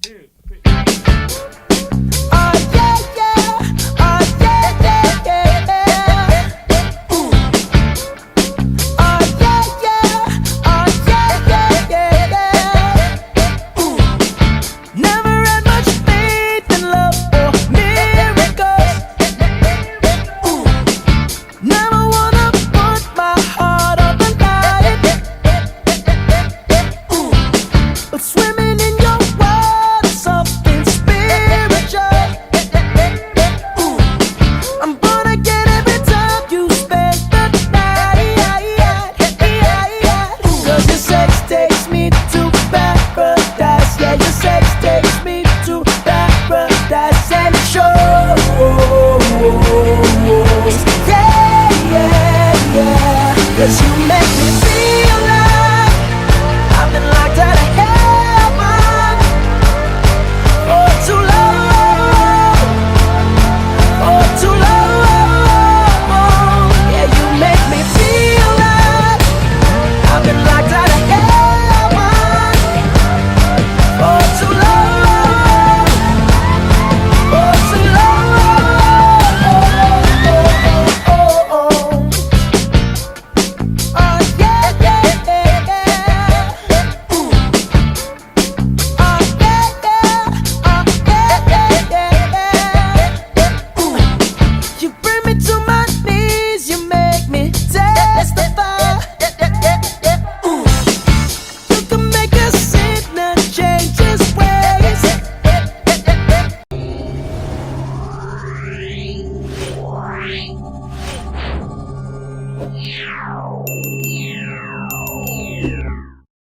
2, 3. Oh yeah, yeah. Oh yeah, yeah, yeah. Ooh. Oh yeah, yeah. Oh yeah, yeah, yeah. Ooh. Never had much faith in love or miracles. Ooh. Never wanna put my heart on the line. Ooh. But swimming in your world is something spiritual. Ooh. I'm born again every time you spend the night. Ooh. 'Cause your sex takes me to paradise. Yeah, your sex takes me to paradise. And it shows. Yeah, yeah, yeah. 'Cause you